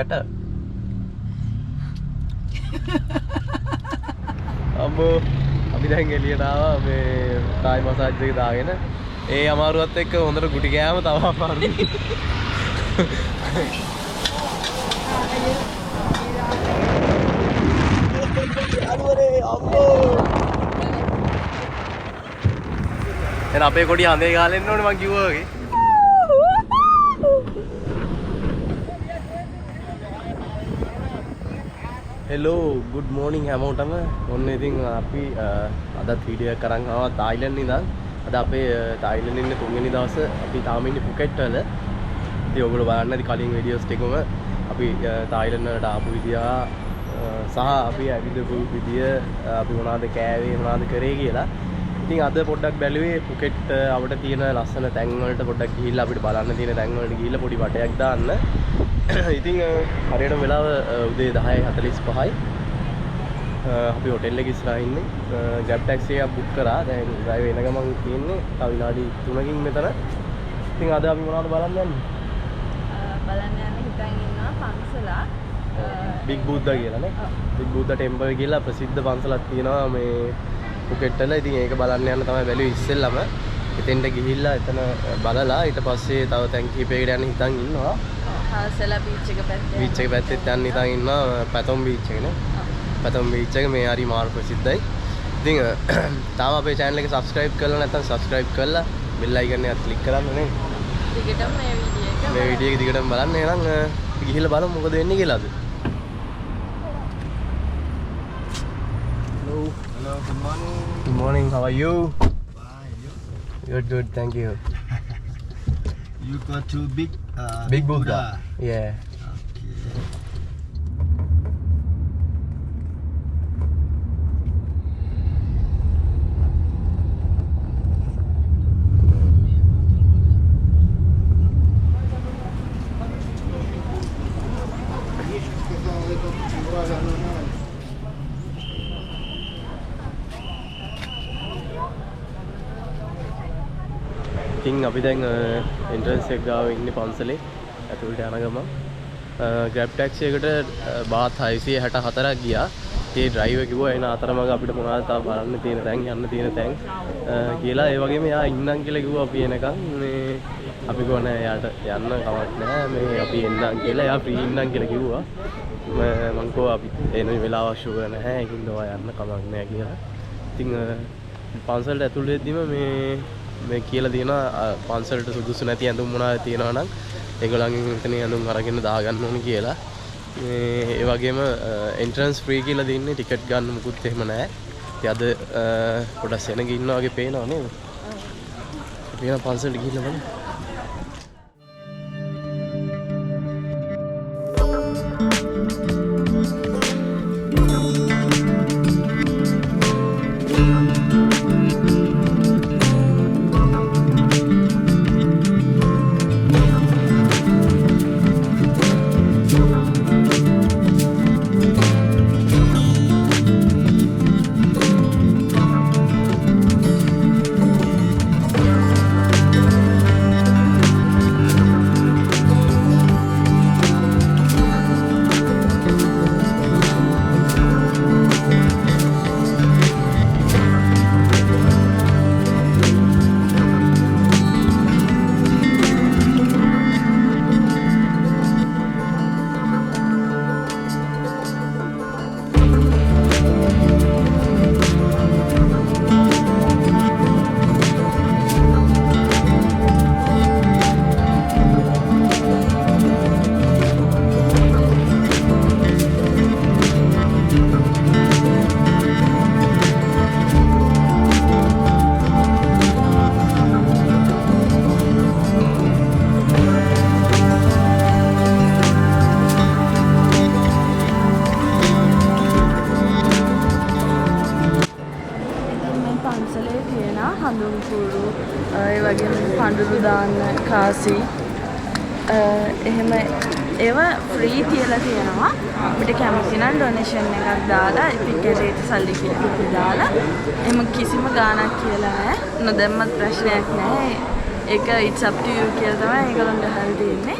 යට. අම්බෝ අපි දැන් එළියට ආවා මේ තායි මසාජ් එක දාගෙන. ඒ අමාරුවත් එක්ක හොඳට ගුටි කෑම තව අමාරුයි. අලුවරේ අම්බෝ. එන අපේ කොඩිය හඳේ ගාලා එන්න ඕනේ මං කිව්වා වගේ. හෙලෝ good morning හැමෝටම. ඔන්න ඉතින් අපි අදත් වීඩියෝ එකක් අරන් ආවා තායිලන්ත ඉඳන්. අද අපේ තායිලන්ත ඉන්න තුන්වෙනි දවසේ අපි තාම ඉන්නේ පුකෙට් වල. ඉතින් ඔයගොල්ලෝ බලන්න ඉතින් කලින් වීඩියෝස් ටිකම අපි තායිලන්ත වලට ආපු විදිය සහ අපි ඇවිදපු විදිය අපි මොනවද කෑවේ මොනවද කරේ කියලා. ඉතින් අද පොඩ්ඩක් බැලුවේ පුකෙට් අපිට තියෙන ලස්සන තැන් වලට පොඩ්ඩක් ගිහිල්ලා අපිට බලන්න තියෙන තැන් වලට ගිහිල්ලා පොඩි වටයක් දාන්න. ඉතින් හරියට වෙලාව උදේ 10:45යි. අපි හොටෙල් එකේ ඉස්සරහා ඉන්නේ. ග්‍රැබ් ටැක්සි එකක් බුක් කරා. දැන් ඩ්‍රයිව් වෙන ගමන් තියෙන්නේ තව විනාඩි 3කින් මෙතන. ඉතින් අද අපි මොනවද බලන්න යන්නේ? බලන්න යන්නේ හිතන් ඉන්නවා පන්සලක්. බිග් බුද්දා කියලා නේ. බිග් බුද්දා ටෙම්පල් කියලා ප්‍රසිද්ධ පන්සලක් තියෙනවා මේ පුකෙට් වල. ඉතින් ඒක බලන්න යන්න තමයි බැලුවේ ඉස්සෙල්ලම. එතෙන්ට ගිහිල්ලා එතන බලලා ඊට පස්සේ තව තැන් කිහිපයකට යන්න හිතන් ඉන්නවා. හාසලා බීච් එක පැත්තේ. බීච් එක පැත්තෙත් යන්න හිතන් ඉන්නවා. පැතොම් බීච් එක නේ. පැතොම් බීච් එක මේ හරි මාර ප්‍රසිද්ධයි. ඉතින් තාම අපේ channel එක subscribe කරලා නැත්නම් subscribe කරලා bell icon එක click කරන්න නේ. දිගටම මේ වීඩියෝ එක දිගටම බලන්න. එහෙනම් ගිහිල්ලා බලමු මොකද වෙන්නේ කියලා අද. Hello, good morning. Good morning, how are you? Fine, you? Good, thank you. You go to Big Buddha. Yeah. Okay. ඉතින් අපි දැන් එන්ට්‍රන්ස් එක ගාව ඉන්නේ පන්සලේ ඇතුළට යන ගමන් ග්‍රැබ් ටැක්සි එකට බාත් 664ක් ගියා. ඒ ඩ්‍රයිවර් කිව්වා එන අතරමඟ අපිට මොනවද තව බලන්න තියෙන තැන් යන්න තියෙන තැන් කියලා. ඒ වගේම එයා ඉන්නම් කියලා කිව්වා අපි එනකන්. මේ අපි ගෝ නෑ එයාට යන්න කමක් නෑ මේ අපි එන්නම් කියලා. එයා ෆ්‍රී ඉන්නම් කියලා කිව්වා. මං කෝ අපි එන වෙලාව ෂුවර් නැහැ. ඒකින්ද ඔයා යන්න කමක් නෑ කියලා. ඉතින් පන්සලට ඇතුළට එද්දිම මේ කියලා තියෙනවා පන්සලට සුදුසු නැති ඇඳුම් මොනවද තියෙනවා නම් ඒගොල්ලන්ගෙන් මෙතන ඇඳුම් අරගෙන දාගන්න ඕනේ කියලා. ඒ වගේම එන්ට්‍රන්ස් ෆ්‍රී කියලා දෙන්නේ ටිකට් ගන්න මුකුත් එහෙම නැහැ. ඉතින් අද පොඩක් සෙනග ඉන්නා වගේ පේනවා නේද? අපි යන පන්සලට ගිහිල්ලා බලමු. පඳුරු දාන්න කාසි එහෙම ඒවා ෆ්‍රී තියලා තියෙනවා. අපිට කැමති නම් ඩොනේෂන් එකක් දාලා ටිකට් සල්ලි කියලා දාලා එහෙම කිසිම ගාණක් කියලා නැහැ. නොදැම්මත් ප්‍රශ්නයක් නැහැ. ඒක it's up to you කියලා තමයි ඒගොල්ලන්ට හරි දෙන්නේ.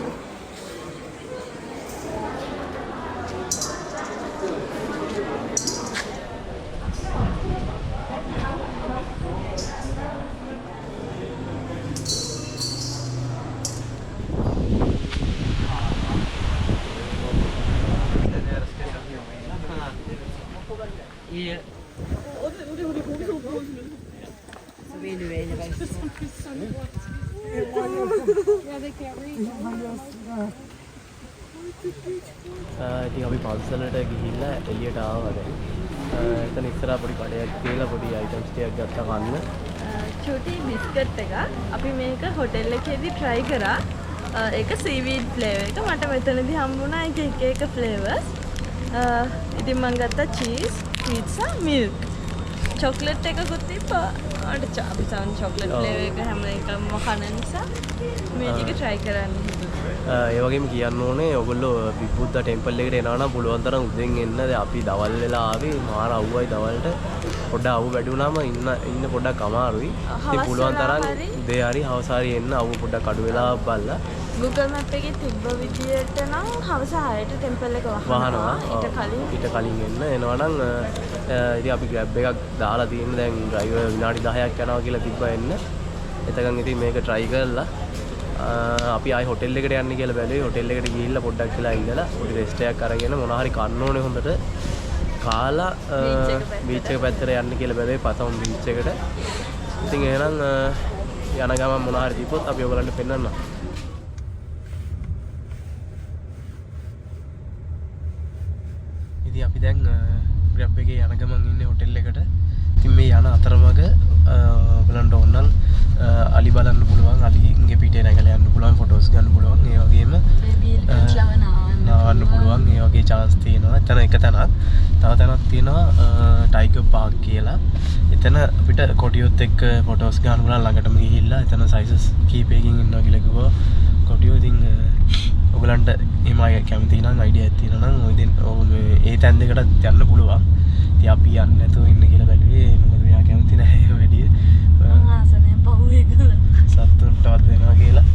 ඉතින් අපි පන්සලට ගිහිල්ලා එළියට ආවා දැන්. එතන ඉස්සරහා පොඩි කඩයක් කියලා පොඩි අයිටම්ස් ටිකක් ගත්තා කන්න. චුටි බිස්කට් එක අපි මේක හොටෙල් එකේදී try කරා. ඒක සීවීඩ් ෆ්ලේවර් එක මට මෙතනදී හම්බුණා එක ෆ්ලේවර්ස්. ඉතින් මම ගත්තා චීස්, පීට්සා, මිල්ක්. චොක්ලට් එකකුත් තිබ්බා. මට චාපිසන් චොක්ලට් ෆ්ලේවර් එක හැම එකම කන නිසා මේ ටික try කරන්න හිතුවා. ඒ වගේම කියන්න ඕනේ ඔයගොල්ලෝ බිග්බුද්දා ටෙම්පල් එකට එනවා නම් පුළුවන් තරම් උදෙන් එන්න. දැන් අපි දවල් වෙලා ආවේ මාර අවුවයි දවල්ට. පොඩ්ඩක් අවුව වැඩි වුණාම ඉන්න පොඩ්ඩක් අමාරුයි. ඉතින් පුළුවන් තරම් උදේ හරි හවස හරි එන්න අවුව පොඩ්ඩක් අඩු වෙලා බලලා. Google Map එකේ තිබ්බ විදියට නම් හවස 6ට ටෙම්පල් එක වහනවා. ඊට කලින් එන්න එනවා නම් ඉතින් අපි Grab එකක් දාලා තියෙන දැන් ඩ්‍රයිවර් විනාඩි 10ක් යනවා කියලා තිබ්බා එන්න. එතකන් ඉතින් මේක try කරලා අපි ආයි හොටෙල් එකට යන්න කියලා බැලුවේ. හොටෙල් එකට ගිහිල්ලා පොඩ්ඩක් වෙලා ඉඳලා පොඩි රෙස්ට් එකක් අරගෙන මොනවා හරි කන්න ඕනේ හොඳට. කාලා බීච් එක පැත්තට යන්න කියලා බැලුවේ පතම් බීච් එකට. ඉතින් එහෙනම් යන ගමන් මොනවා හරි දීපොත් අපි ඔයගලන්ට පෙන්නන්නම්. ඉතින් අපි දැන් Grab එකේ යන ගමන් ඉන්නේ හොටෙල් එකට. ඉතින් මේ යන අතරමඟ ඔයගලන්ට ඕන නම් අලි බලන්න පුළුවන්. අලිගේ පිටේ නැගලා යන්න පුළුවන්. ෆොටෝස් ගන්න පුළුවන්. ඒ වගේම නාවන්න පුළුවන්. ඒ වගේ chance තියෙනවා. එතන එක තැනක්. තව තැනක් තියෙනවා ටයිගර් පාක් කියලා. එතන අපිට කොටියොත් එක්ක ෆොටෝස් ගන්න පුළුවන්. ළඟටම ගිහිල්ලා එතන sizes කීපයකින් ඉන්නවා කියලා කිව්වා. කොටියෝ ඉතින් ඔයගලන්ට එහෙම කැමති නම් අයිඩියා එකක් තියෙනවා නම් ඔය ඉතින් ඒ තැන් දෙකටත් යන්න පුළුවන්. ඉතින් අපි යන්නේ නැතුව ඉන්න කියලා බැලුවේ. මොකද මෙයා කැමති නැහැ ඒ වැඩිය. ආසනේ පහුවෙකල සතුටුවත් වෙනවා කියලා.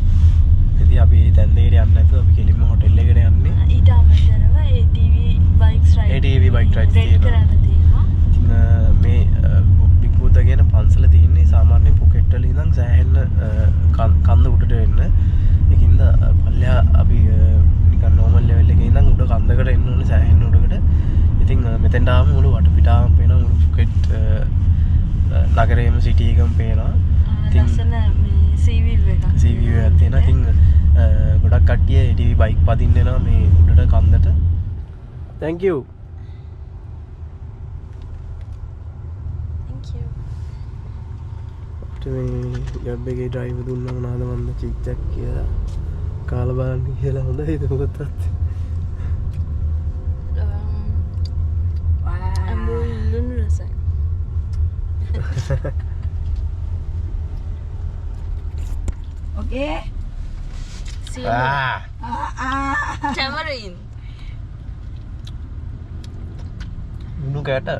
ඉතින් අපි මේ තැන් දෙකට යන්න නැතුව අපි කෙලින්ම හොටෙල් එකට යන්නේ. ඊට අමතරව ATV bikes ride ATV bike ride කරන්න තියෙනවා. ඉතින් මේ බිග්බුද්දා කියන පන්සල තියෙන්නේ සාමාන්‍ය පොකට් වල ඉඳන් සෑහෙන කන්ද උඩට එන්න. ඒකින්ද පල්ලෙහා අපි නිකන් නෝමල් ලෙවල් එකේ ඉඳන් උඩ කන්දකට එන්න ඕනේ සෑහෙන උඩකට. ඉතින් මෙතෙන්ට ආවම මුළු වටපිටාවම පේනවා. මුළු පොකට් නගරයේම සිටි එකම පේනවා. ඉතින් ලස්සන මේ සී වීව් එකක් තියෙනවා. ඉතින් ගොඩක් කට්ටිය ATV බයික් පදින්න එනවා මේ උඩට කන්දට. Thank you. Thank you. අපිට මේ Grab එකේ ඩ්‍රයිවර් දුන්නා මොනවාද මන්ද චික්චක් කියලා. කාලා බලන්න කියලා හොඳයිද මොකක්ද? අමුල්ලුන් රසයි. Okay. Tamarind. Unu kata.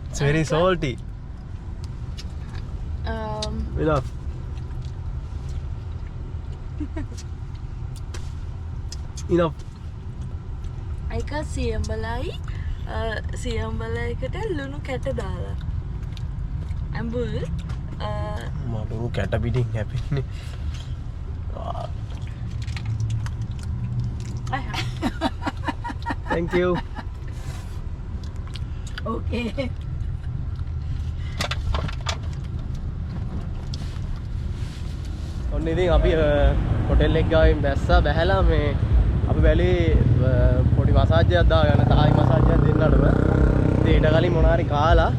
It's very salty. Enough. Enough. ඒක සියඹලයි සියඹල එකට ලුණු කැට දාලා. ඇඹුල් මලුණු කැට පිටින් හැපෙන්නේ. Thank you. Okay. ඔන්න ඉතින් අපි හොටෙල් එක ගාවින් බැස්සා බැහැලා මේ අපි බැලුවේ පොඩි මසාජ්යක් දාගන්න තායි මසාජ්යක් දෙන්නටම. ඉතින් ඊට කලින් මොනවා හරි කාලා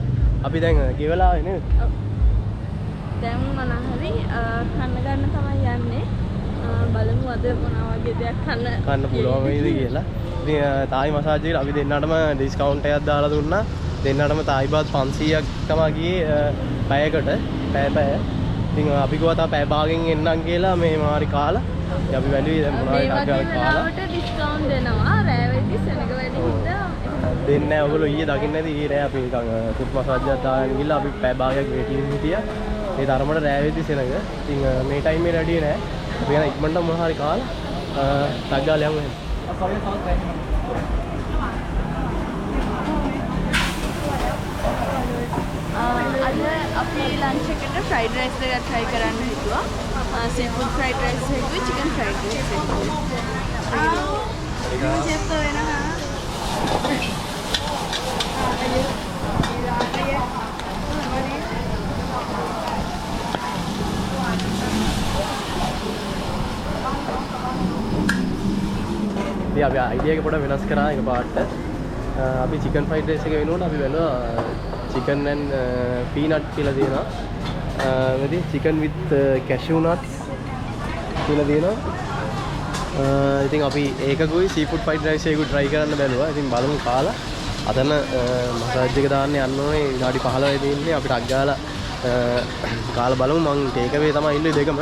අපි දැන් ගෙවලා නේද? දැන් මොනවා හරි කන්න ගන්න තමයි යන්නේ. බලමු අද මොනවා වගේ දෙයක් කන්න පුළුවන් වේද කියලා. ඉතින් තායි මසාජ් එකට අපි දෙන්නටම ඩිස්කවුන්ට් එකක් දාලා දුන්නා. දෙන්නටම තායි බාත් 500ක් තමයි ගියේ පැයකට. පැය. ඉතින් අපි ගියා තා පැය භාගෙන් එන්නම් කියලා මේ මාරි කාලා. ඉතින් අපි වැළුවේ දැන් මොනවා හරි කාලා. ඩිස්කවුන්ට් දෙනවා. රෑ වෙද්දි සෙනග වැඩි හින්දා දෙන්නේ නැහැ. ඔයගොල්ලෝ ඊයේ දකින්න නැති ඊයේ රෑ අපි නිකන් ෆුට් මසාජ් එකක් දාගෙන ගිහලා අපි පැය භාගයක් වෙටින් හිටියා. ඒ තරමට රෑ වෙද්දි සෙනග. ඉතින් මේ ටයිමේ රෙඩි නෑ. අපි යන ඉක්මනට මොනවා හරි කාලා ටග්ගාල යමු එහෙනම්. අද අපි ලන්ච් එකට ෆ්‍රයිඩ් රයිස් එකක් try කරන්න හිතුවා. සීෆුඩ් ෆ්‍රයිඩ් රයිස් එකකුයි චිකන් ෆ්‍රයිඩ් රයිස් එකකුයි. ඉතින් අපි අයිඩියා එක පොඩ්ඩක් වෙනස් කරා එක පාට. අපි chicken fried rice එක වෙනුවට අපි බැලුවා chicken and peanut කියලා දෙනවා. ඉතින් chicken with cashew nuts කියලා දෙනවා. ඉතින් අපි ඒකකුයි seafood fried rice එකකුයි try කරන්න බැලුවා. ඉතින් බලමු කාලා. අතන මසාජ් එක දාන්න යන්න ඕනේ විනාඩි 15යි තියෙන්නේ. අපිට අක් ගාලා කාලා බලමු. මං ටේක් අවේ තමයි ඉන්නේ දෙකම.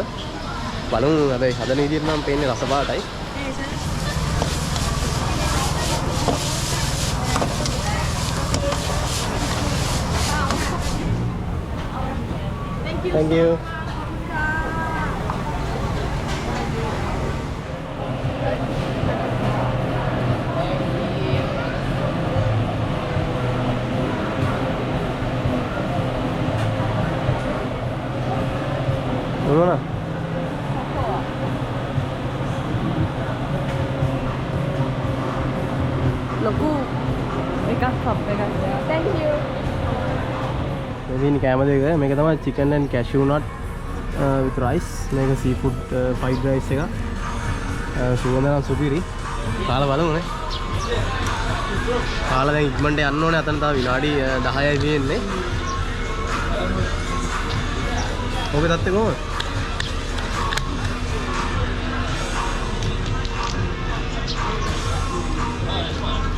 බලමු. හැබැයි හදන විදිහට නම් පේන්නේ රස පාටයි. Thank you. Mana? ලොකු එකක් කප් එකක්. Thank you. ini කැම දෙක මේක තමයි chicken and cashew nut with rice මේක seafood fried rice එක සුවඳ නම් සුපිරි කාලා බලමුනේ කාලා දැන් ඉක්මනට යන්න ඕනේ අතන තව විනාඩි 10යි තියෙන්නේ ඔබේ තත්ත්වය කොහොමද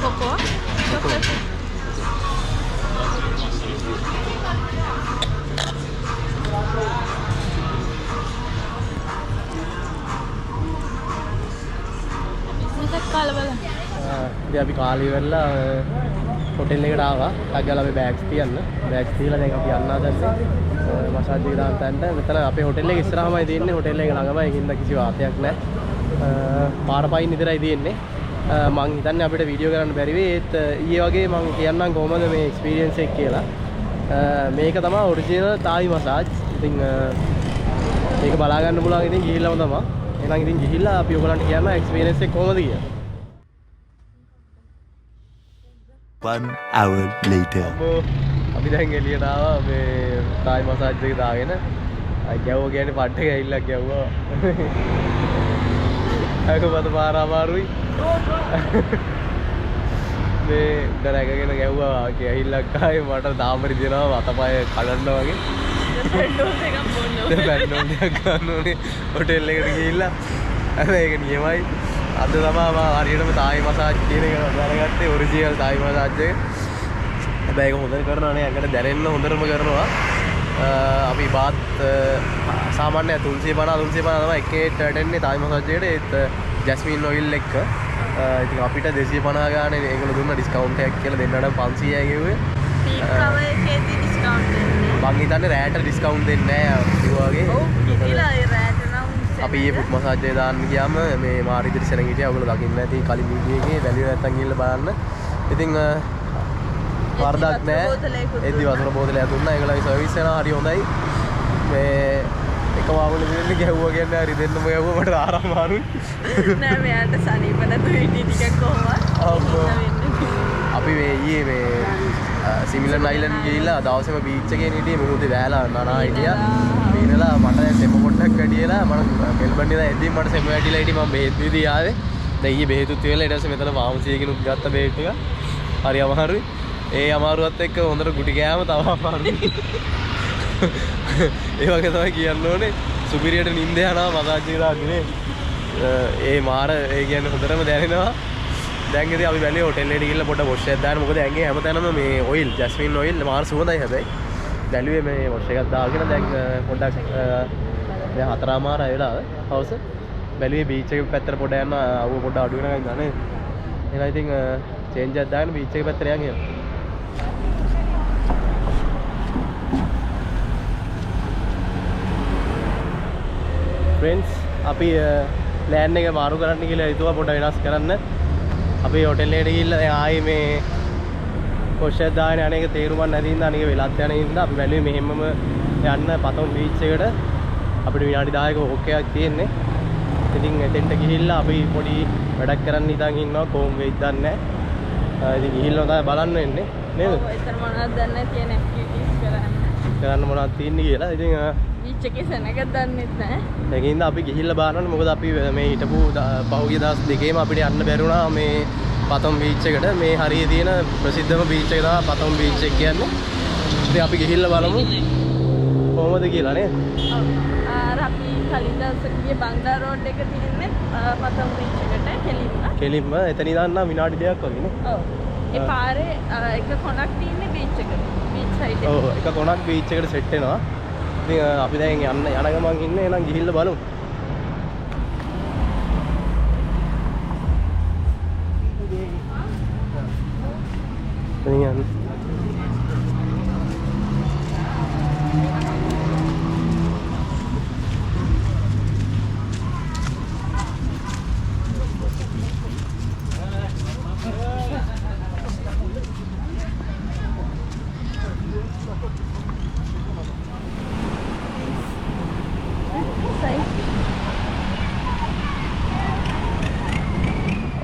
කොකෝ ඉතින් අපි කාලේ ඉවරලා හොටෙල් එකට ආවා. ටක් ගාලා අපි බෑග්ස් තියන්න. බෑග්ස් තියලා දැන් අපි යන්න හදන්නේ මසාජ් එක දාන්න තැනට. මෙතන අපේ හොටෙල් එක ඉස්සරහමයි තියෙන්නේ. හොටෙල් එක ළඟමයි. ඒකින්ද කිසි වාතයක් නැහැ. පාර පයින් විතරයි තියෙන්නේ. මං හිතන්නේ අපිට වීඩියෝ කරන්න බැරි වෙයි. ඒත් ඊයේ වගේ මං කියන්නම් කොහමද මේ එක්ස්පීරියන්ස් එක කියලා. මේක තමයි ඔරිජිනල් තායි මසාජ්. ඉතින් මේක බලා ගන්න පුළුවන් ඉතින් ගිහිල්ලාම තමයි. එහෙනම් ඉතින් ගිහිල්ලා අපි ඔයගලන්ට කියන්න එක්ස්පීරියන්ස් එක කොහමද කියලා. 1 hour later. අපි දැන් එළියට ආවා මේ තායි මසාජ් එක දාගෙන. ගැව්ව කියන්නේ පඩ එක ඇවිල්ලා ගැව්වා. අයක බත පාර අමාරුයි. මේ දරගගෙන ගැව්වා ඇවිල්ලා කායේ මට දාමරි දෙනවා අතපය කලන්න වගේ. බැන්ඩෝස් එකක් බොන්න ඕනේ. බැන්ඩෝස් එකක් ගන්න ඕනේ හොටෙල් එකට ගිහිල්ලා. ඒක නියමයි. අද තමයි මම හරියටම තායි මසාජ් කියන එක දැනගත්තේ ඔරිජිනල් තායි මසාජ් එක. හැබැයි ඒක හොඳට කරනවා නේ අකට දැනෙන්න හොඳටම කරනවා. අපි බාත් සාමාන්‍ය 350 තමයි එකේට වැටෙන්නේ තායි මසාජ් එකට. ඒත් ජැස්මින් ඔයිල් එක. ඉතින් අපිට 250 ගානේ ඒගොල්ලෝ දුන්න ඩිස්කවුන්ට් එකක් කියලා දෙන්නට 500යි ගෙව්වේ. පීක් කවර් එකේදී ඩිස්කවුන්ට් දෙන්නේ. මං හිතන්නේ රෑට ඩිස්කවුන්ට් දෙන්නේ නැහැ කිව්වා වගේ. ඔව් කිතිලා ඒ රෑට නම් අපි ඊයේ ෆුට් මසාජ් එක දාන්න ගියාම මේ මාරි දිර්ශන හිටියා. ඔයගොල්ලෝ දකින්න ඇති කලින් වීඩියෝ එකේ බැලුවේ නැත්තම් ගිහලා බලන්න. ඉතින් වරදක් නැහැ. එද්දි වතුර බෝතලයක් දුන්නා. ඒගොල්ලෝගේ සර්විස් එක හරි හොඳයි. මේ එක වාගුල දෙන්න ගැහුවා කියන්නේ හරි දෙන්නම ගැහුවා මට ආරාම මාරුයි. නෑ මෙයාට සනීප නැතු ඉන්නේ ටිකක් කොහොමද? අපි මේ ඊයේ මේ සිමිලන් අයිලන්ඩ් ගිහිල්ලා දවසේම බීච් එකේ හිටියේ මුහුදේ වැහලා නනා හිටියා. පීනලා මට දැන් සෙම පොඩ්ඩක් වැඩියලා මම මෙල්බන් ඉඳලා එද්දි මට සෙම වැඩිලා හිටි මම බෙහෙත් විදි ආවේ. දැන් ඊයේ බෙහෙතුත් වෙලා ඊට පස්සේ මෙතන ෆාමසි එකකිනුත් ගත්ත බෙහෙත් ටික. හරි අමාරුයි. ඒ අමාරුවත් එක්ක හොඳට ගුටි කෑම තව අමාරුයි. ඒ වගේ තමයි කියන්න ඕනේ. සුපිරියට නිින්ද යනවා මසාජ් එක දාන්නේ. ඒ මාර ඒ කියන්නේ හොඳටම දැනෙනවා. දැන් ඉතින් අපි බැලුවේ හොටෙල් එකට ගිහිල්ලා පොඩ්ඩක් වොෂ් එකක් දාන්න. මොකද ඇඟේ හැමතැනම මේ ඔයිල්, ජැස්මින් ඔයිල් මාර සුවඳයි හැබැයි. බැලුවේ මේ වොෂ් එකක් දාගෙන දැන් පොඩ්ඩක් දැන් 4:00 වෙලා හවස. බැලුවේ බීච් එක පැත්තට පොඩ යන්න අවුව පොඩ අඩු වෙනකන් ගන්න. එහෙනම් ඉතින් චේන්ජ් එකක් දාගෙන බීච් එක පැත්තට යන් කියලා. ෆ්‍රෙන්ඩ්ස් අපි ප්ලෑන් එක මාරු කරන්න කියලා හිතුවා පොඩ වෙනස් කරන්න. අපි හොටෙල් එකට ගිහිල්ලා දැන් ආයේ මේ කොෂයක් දාගෙන අනේක තේරුමක් නැති හින්දා අනේක වෙලත් යන හින්දා අපි බැලුවේ මෙහෙමම යන්න පතොම් බීච් එකට අපිට විනාඩි 10ක වොක් එකක් තියෙන්නේ. ඉතින් එතෙන්ට ගිහිල්ලා අපි පොඩි වැඩක් කරන්න හිතන් ඉන්නවා කොහොම වෙයිද දන්නේ නැහැ. ඉතින් ගිහිල්ලා තමයි බලන්න වෙන්නේ නේද? ඔව් එතන මොනවද දන්නේ තියෙන ඇක්ටිවිටීස් කරන්න මොනවද තියෙන්නේ කියලා. ඉතින් බීච් එකේ සෙනග දන්නෙත් නැහැ. ඒකින්ද අපි ගිහිල්ලා බලන්න. මොකද අපි මේ හිටපු පහුගිය දවස් දෙකේම අපිට යන්න බැරි වුණා මේ පතම් බීච් එකට. මේ හරිය තියෙන ප්‍රසිද්ධම බීච් එක තමයි පතම් බීච් එක කියන්නේ. ඉතින් අපි ගිහිල්ලා බලමු කොහොමද කියලා නේද? ඔව්. අපි කලින් දවසක ගිය බංගලා රෝඩ් එක තියෙන්නේ පතම් බීච් එකට කෙලින්ම එතන ඉඳන් නම් විනාඩි දෙකක් වගේ නේ. ඔව්. ඒ පාරේ එක කොනක් තියෙන්නේ බීච් එකට. බීච් සයිඩ් එක. ඔව් එක කොනක් බීච් එකට සෙට් වෙනවා. ඉතින් අපි දැන් යන ගමන් ඉන්නේ. එහෙනම් ගිහිල්ලා බලමු. ඉතින්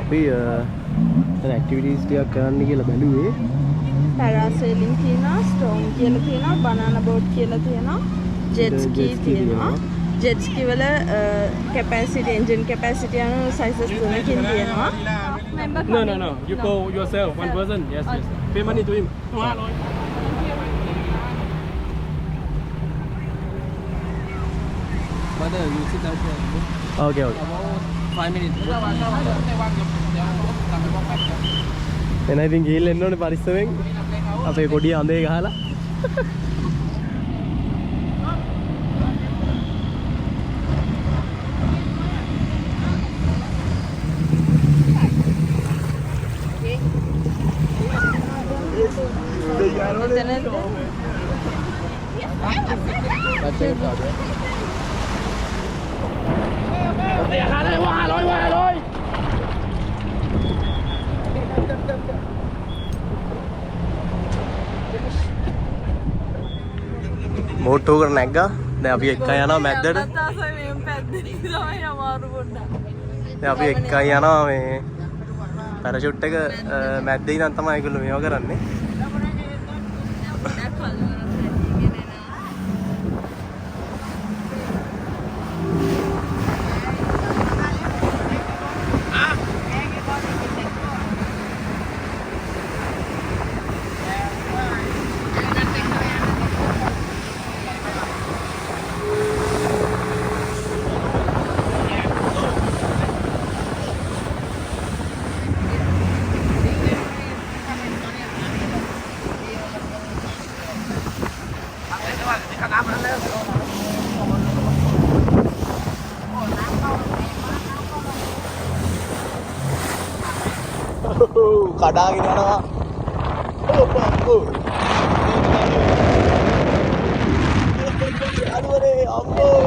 අපි දැන් ඇක්ටිවිටීස් ටිකක් කරන්න කියලා බැලුවේ. පැරාසේලින් තියෙනවා, ස්ටෝම් කියලා තියෙනවා, බනානා බෝට් කියලා තියෙනවා, ජෙට් ස්කී තියෙනවා. ජෙට් ස්කී වල කැපැසිටි එන්ජින් කැපැසිටි අනුව සයිසස් තුනකින් තියෙනවා. No. You go yourself, one person. Yes. Pay money to him. Brother, you sit out here. Okay. About 5 minutes. එන ඉතින් ගිහිල්ලා එන්න ඕනේ පරිස්සමෙන්. අපේ කොඩිය අඳේ ගහලා. බෝට් එක නැග්ගා. දැන් අපි එක්ක යනවා මැද්දට. දැන් අපි එක්ක යනවා මේ පැරෂූට් එක මැද්දේ ඉඳන් තමයි ඒගොල්ලෝ මේව කරන්නේ. කඩාගෙන යනවා. අනුරේ අම්මෝ.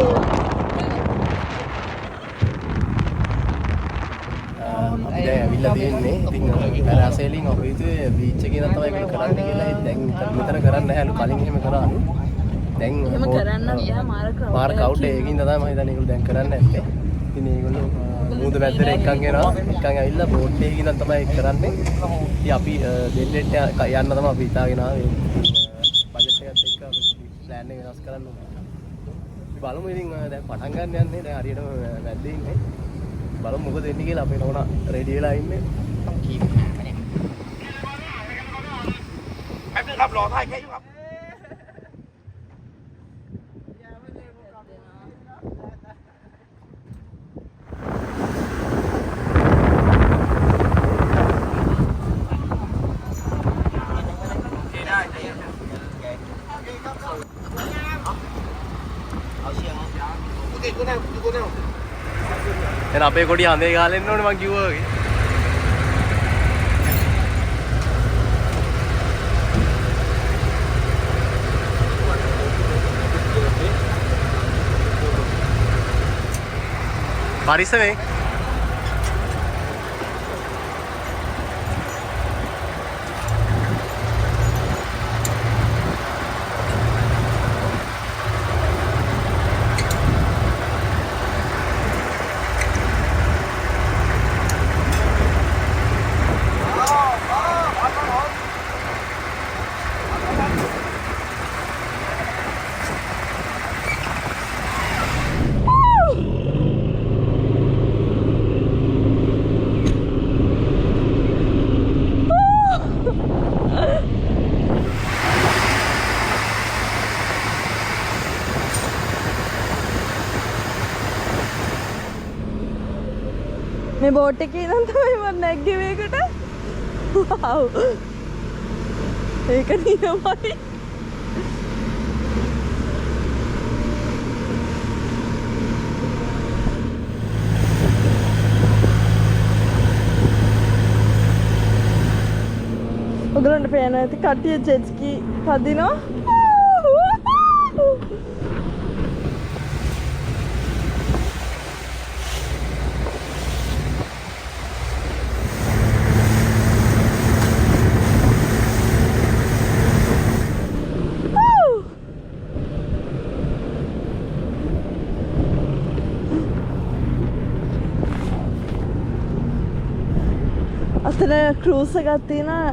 අපි දැන් ඇවිල්ලා තියෙන්නේ. ඉතින් පැරාසේලින් අපි හිතුවේ බීච් එකේ ඉඳන් තමයි මේක කරන්න කියලා. දැන් මෙතන කරන්නේ නැහැලු. කලින් එහෙම කරාලු. දැන් එහෙම කරන්න ගියා මාර කවුඩ් එකකින් තමයි මම හිතන්නේ ඒගොල්ලෝ දැන් කරන්නේ නැත්තේ. ඉතින් ඒගොල්ලෝ මුහුද මැද්දට එක්කන් එනවා. එක්කන් ඇවිල්ලා බෝට් එකකින් ඉඳන් තමයි ඒක කරන්නේ. ඉතින් අපි දෙල්ලෙට යන්න තමයි අපි හිතාගෙන ආවේ. බජට් එකත් එක්ක අපි ප්ලෑන් එක වෙනස් කරන්න ඕනේ. අපි බලමු ඉතින් දැන් පටන් ගන්න යන්නේ. දැන් හරියටම මැද්දේ ඉන්නේ. බලමු මොකද වෙන්නේ කියලා. අපේ නෝනා රෙඩි වෙලා ඉන්නේ. แป๊บนึงครับรอถ่ายแค่อยู่ครับ දැන් අපේ කොඩිය අඳේ ගහලා එන්න ඕනේ මං කිව්වා වගේ. පරිස්සමෙන්. මේ බෝට් එකේ ඉඳන් තමයි මම නැග්ගේ මේකට. වව්. ඒක නියමයි. ඔයගලන්ට පේන ඇති කට්ටිය ජෙට් ස්කී පදිනවා. අතන ක්‍රූස් එකක් තියෙනවා.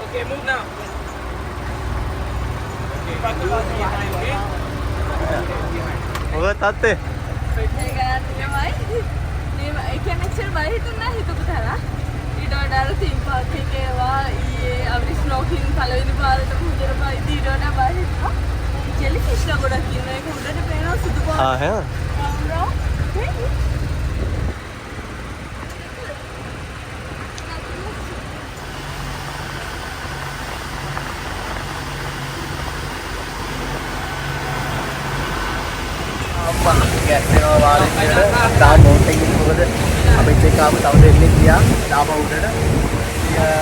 Okay, move now. Okay, back to last behind, okay? මොකද තාත්තේ? ඒක නියමයි. ඒ කියන්නේ එච්චර බය හිතුන්නේ නැහැ හිතපු තරම්. ඊට වඩා අර තීම් පාක් එකේ ඒවා ඊයේ අපි ස්නෝකින් පළවෙනි පාරට මුහුදට බයි ඊට වඩා බය හිතුවා. ජෙලි ෆිෂ් ලා ගොඩක් ඉන්නවා. ඒක උඩට පේනවා සුදු පාට. හේ. ගැස්සෙනවා වාරේ කියලා තාම බෝට් එකේ මොකද අපිත් එක්ක ආපු තව දෙන්නෙක් ගියා තාම උඩට ඒ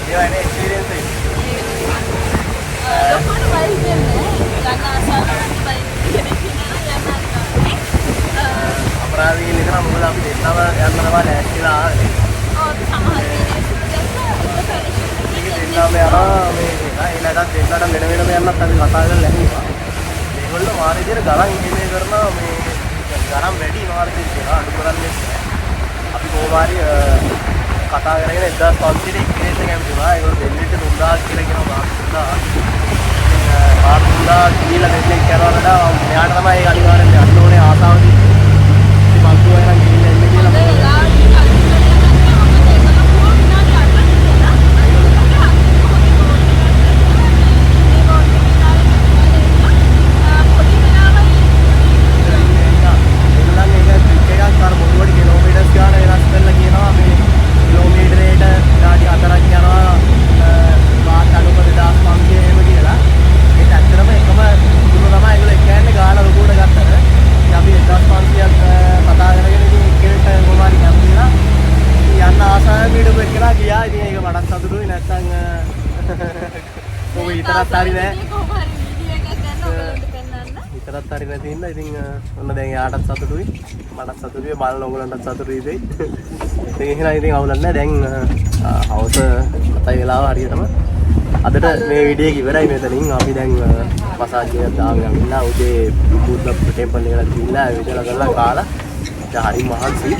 වගේ එක්ස්පීරියන්ස් එක කොහොමද බයි හිතෙන්නේ? යන්න ආසාවෙන් බයි හිතෙන්නේ අපරාධී ඉඳලා මොකද අපි දෙන්නම යන්නනවා ලෑස්තිලා ආවේ ඔව් සමහර වෙලේ දෙන්නම යනවා මේ ඊළඟට දෙන්නට වෙන වෙනම යන්නත් අපි කතා කරලා ලැබුවා ඒගොල්ලෝ මාරේ විදියට ගණන් ඉන්නේ කරනවා මේ ගණන් වැඩි මාරේ විදියට අඩු කරන්නේ අපි කොහොමාරි කතා කරගෙන 1500 ඉක්කේස් එක යමුවා ඒගොල්ලෝ දෙන්නෙට 3000 කියලා කියනවා මාත් 3000 කියලා දෙන්නෙක් කරනකොට මෙයාට තමයි ඒක අනිවාර්යෙන් යන්න ඕනේ ආසාව තියෙන්නේ ඉතින් මං කියනවා නම් ගිහින් එන්න කියලා විතරක් හරි නැති ඉන්න ඉතින් ඔන්න දැන් යාටත් සතුටුයි මටත් සතුටුයි බලන ඕගලන්ටත් සතුටුයි වෙයි ඉතින් එහෙනම් ඉතින් අවුලක් නැහැ දැන් හවස 7 වෙලාව හරියටම අදට මේ වීඩියෝ එක ඉවරයි මෙතනින් අපි දැන් මසාජ් එකක් දාගෙන ඉන්නා උදේ බුද්ධ ටෙම්පල් එකට ගිහිල්ලා විදලා කරලා කාලා දැන් හරි මහන්සි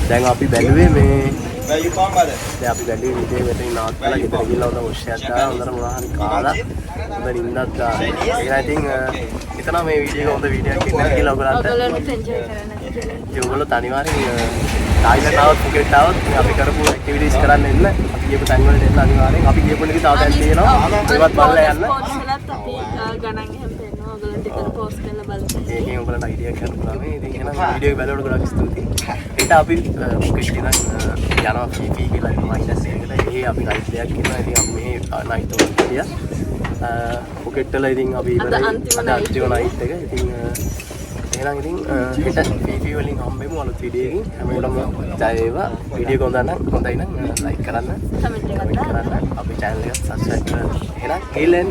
දැන් අපි බැලුවේ මේ Where you from, brother? දැන් අපි බැලුවේ විදිහේ මෙතන නාට්‍යලා ගෙදර ගිහලා උන ඔෂ්‍යයක් දාලා හොඳට මොනවා හරි කාලා හොඳට ඉන්නත් දාලා ඒක ඉතින් හිතනවා මේ වීඩියෝ එක හොඳ වීඩියෝ එකක් ඉන්න කියලා ඔයගලන්ට ඔයගොල්ලෝ එන්ජොයි කරන්න. ඒ ඔයගොල්ලෝ අනිවාර්යෙන් තායිලන්ත ආවත් පුකෙට් ආවත් අපි කරපු ඇක්ටිවිටීස් කරන්න එන්න අපි ගියපු තැන් වලට එන්න අනිවාර්යෙන් අපි ගියපු එක තව දැන් තියෙනවා ඒවත් බලලා යන්න ස්පෝර්ට්ස් වලත් අපි ගණන් එහෙම පෙන්නනවා ඔයගොල්ලෝ ටිකක් පෝස්ට් කරලා බලන්න. ඒකෙන් ඔයගොල්ලන්ට අයිඩියා ගන්න පුළුවන් මේ ඉතින් එහෙනම් වීඩියෝ එක බලනකොට ගොඩක් ස්තුතියි ඊට අපි පුකෙට් ඉඳන් යනවා ෆීෆී කියලා මයිනස් එකකට ඒ අපි නයිට් එකක් කරනවා ඉතින් අපි මේ නයිට් එක ගියා පුකෙට් වල ඉතින් අපි ඉවරයි අද අන්තිම නයිට් එක ඉතින් එහෙනම් ඉතින් හෙට ෆීෆී වලින් හම්බෙමු අලුත් වීඩියෝ එකකින් හැමෝටම ජය වේවා වීඩියෝ එක හොඳයි නම් ලයික් කරන්න කමෙන්ට් එකක් දාන්න. අපේ channel එක subscribe කරන්න එහෙනම් ගිහින් එන්න